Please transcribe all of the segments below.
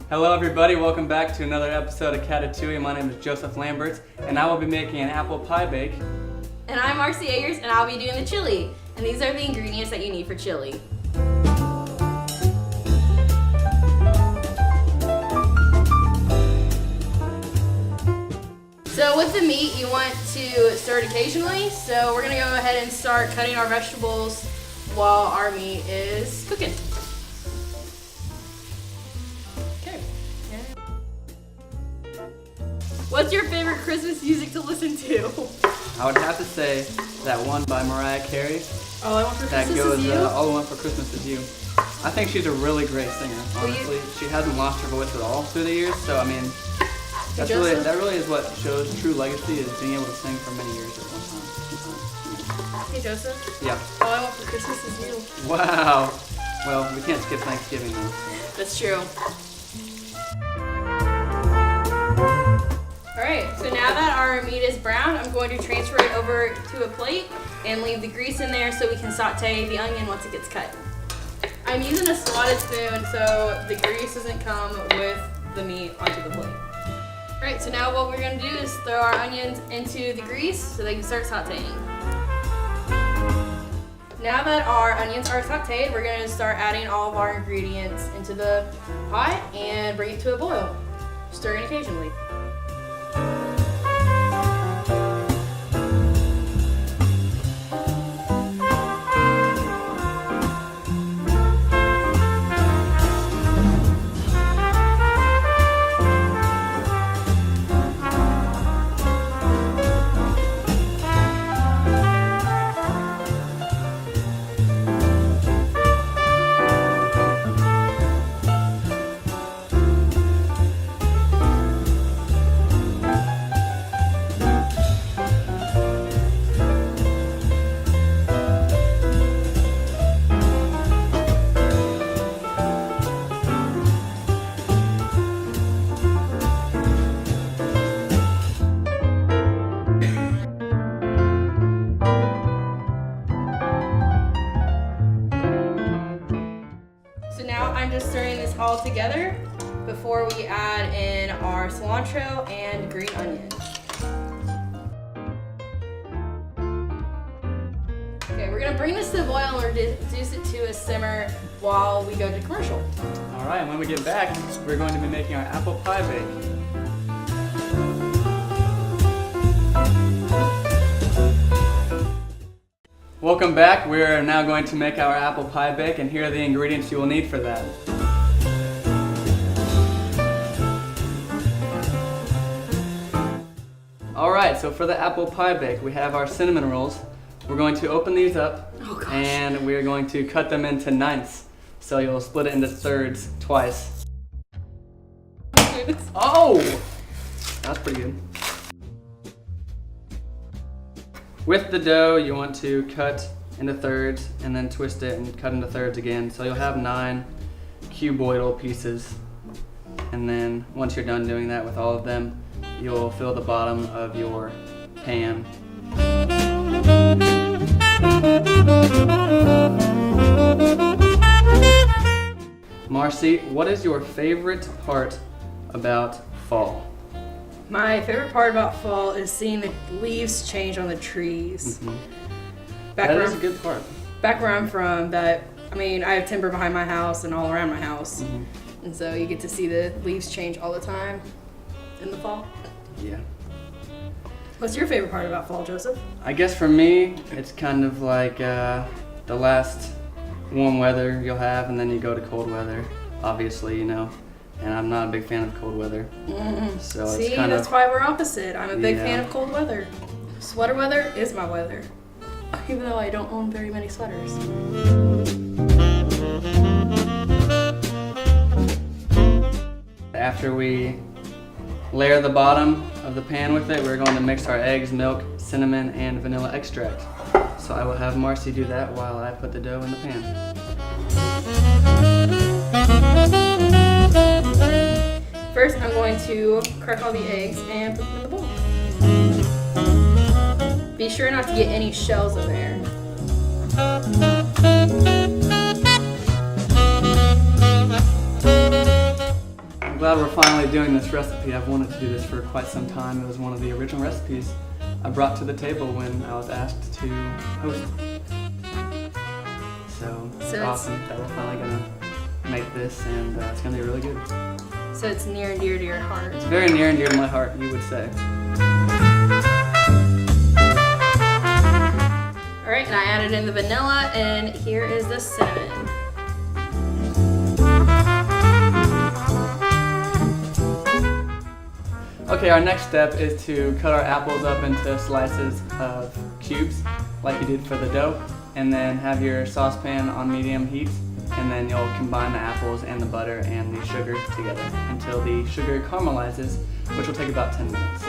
Hello everybody, welcome back to another episode of Catatouille. My name is Joseph Lambert, and I will be making an apple pie bake. And I'm Marcie Eggers, and I'll be doing the chili. And these are the ingredients that you need for chili. So with the meat, you want to stir it occasionally. So we're gonna go ahead and start cutting our vegetables while our meat is cooking. Okay. What's your favorite Christmas music to listen to? I would have to say that one by Mariah Carey. All I Want for That Christmas goes, Is You? All I Want for Christmas Is You. I think she's a really great singer, honestly. She hasn't lost her voice at all through the years, so I mean, that really is what shows true legacy, is being able to sing for many years at one time. Hey Joseph. Yeah. All I Want for Christmas Is You. Wow. Well, we can't skip Thanksgiving though. That's true. Alright, so now that our meat is brown, I'm going to transfer it over to a plate and leave the grease in there so we can saute the onion once it gets cut. I'm using a slotted spoon so the grease doesn't come with the meat onto the plate. Alright, so now what we're going to do is throw our onions into the grease so they can start sauteing. Now that our onions are sauteed, we're going to start adding all of our ingredients into the pot and bring it to a boil, stirring occasionally. I'm just stirring this all together before we add in our cilantro and green onion. Okay, we're gonna bring this to the boil and reduce it to a simmer while we go to commercial. All right, and when we get back, we're going to be making our apple pie bake. Welcome back. We are now going to make our apple pie bake, and here are the ingredients you will need for that. Alright, so for the apple pie bake, we have our cinnamon rolls. We're going to open these up, and we're going to cut them into ninths. So you'll split it into thirds twice. Oh! That's pretty good. With the dough, you want to cut into thirds and then twist it and cut into thirds again. So you'll have 9 cuboidal pieces. And then once you're done doing that with all of them, you'll fill the bottom of your pan. Marcie, what is your favorite part about fall? My favorite part about fall is seeing the leaves change on the trees. Mm-hmm. That is a good part. Back where I'm from, I have timber behind my house and all around my house. Mm-hmm. And so you get to see the leaves change all the time in the fall. Yeah. What's your favorite part about fall, Joseph? I guess for me, it's kind of like the last warm weather you'll have, and then you go to cold weather, obviously, you know. And I'm not a big fan of cold weather. Mm-hmm. So see, it's kind that's of, why we're opposite. I'm a big fan of cold weather. Sweater weather is my weather, even though I don't own very many sweaters. After we layer the bottom of the pan with it, we're going to mix our eggs, milk, cinnamon, and vanilla extract. So I will have Marcie do that while I put the dough in the pan. First, I'm going to crack all the eggs and put them in the bowl. Be sure not to get any shells in there. I'm glad we're finally doing this recipe. I've wanted to do this for quite some time. It was one of the original recipes I brought to the table when I was asked to host. So it's awesome that we're finally gonna make this, and it's gonna be really good. So it's near and dear to your heart. It's very near and dear to my heart, you would say. All right, and I added in the vanilla, and here is the cinnamon. Okay, our next step is to cut our apples up into slices of cubes, like you did for the dough, and then have your saucepan on medium heat, and then you'll combine the apples and the butter and the sugar together until the sugar caramelizes, which will take about 10 minutes.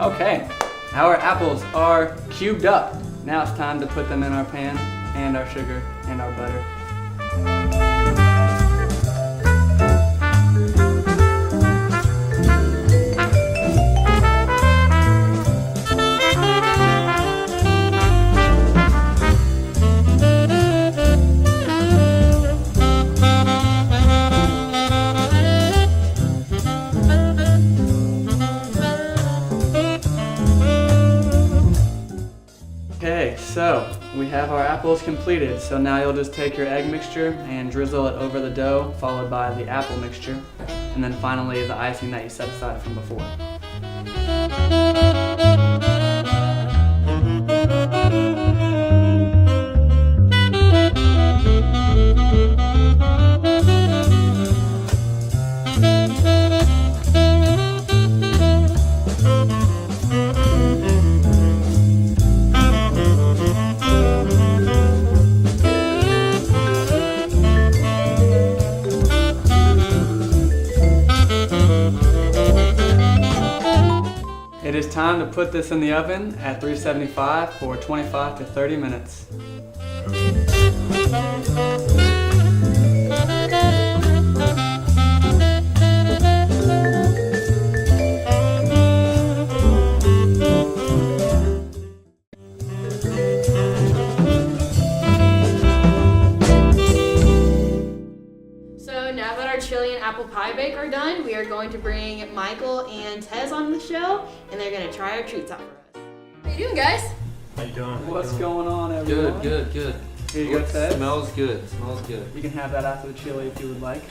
Okay, our apples are cubed up. Now it's time to put them in our pan, and our sugar and our butter. Okay, so we have our apples completed. So now you'll just take your egg mixture and drizzle it over the dough, followed by the apple mixture, and then finally the icing that you set aside from before. It is time to put this in the oven at 375 for 25 to 30 minutes. So now that our chili and apple pie bake are done, we are going to bring Michael and Tezzz on the show, and they're going to try our treats out for us. How you doing, guys? How you doing? What's going on, everyone? Good. Here you go, Tezzz. Smells good. Smells good. You can have that after the chili if you would like.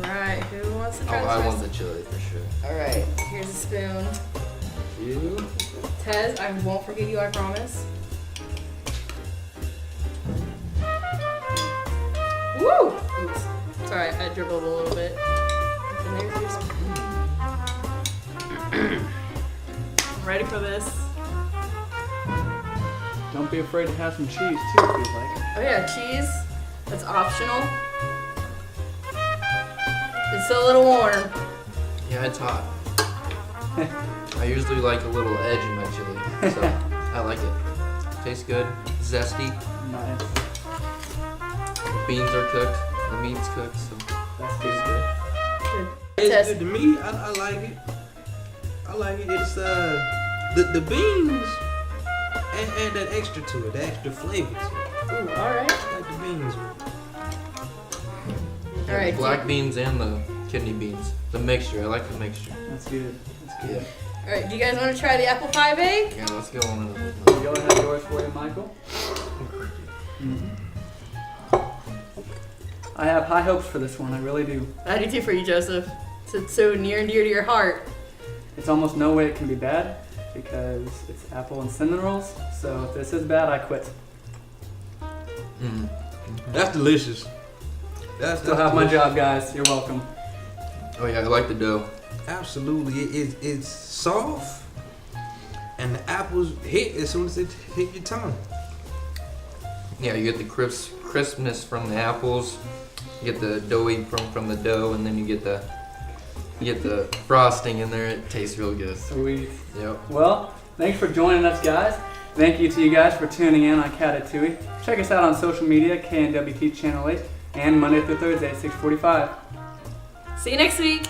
Alright, who wants to try Oh, this I first? want the chili for sure. Alright, here's a spoon. You? Tezzz, I won't forget you, I promise. Woo! Oops. Sorry, I dribbled a little bit. And there's your spoon. Ready for this? Don't be afraid to have some cheese too if you'd like. Oh yeah, cheese. That's optional. It's a little warm. Yeah, it's hot. I usually like a little edge in my chili, so I like it. Tastes good, zesty. Nice. The beans are cooked, the meat's cooked, so That's tastes good. good. It's good to me. I like it. I like it. It's the beans add that extra to it, the extra flavor to it. Ooh, alright. I like the beans. Alright. The black beans and the kidney beans. The mixture, I like the mixture. That's good. That's good. Yeah. Alright, do you guys want to try the apple pie bake? Yeah, let's go on it. You go ahead, yours for you, Michael. I have high hopes for this one. I really do. I do too for you, Joseph. It's so near and dear to your heart. It's almost no way it can be bad because it's apple and cinnamon rolls. So if this is bad, I quit. That's delicious. Still have my job, guys. You're welcome. Oh yeah, I like the dough. Absolutely, it's soft, and the apples hit as soon as it hit your tongue. Yeah, you get the crispness from the apples. You get the doughy from the dough, and then you get the frosting in there. It tastes real good. Sweet. Yep. Well, thanks for joining us, guys. Thank you to you guys for tuning in on Catatouille. Check us out on social media, KNWT Channel 8, and Monday through Thursday, 6:45. See you next week.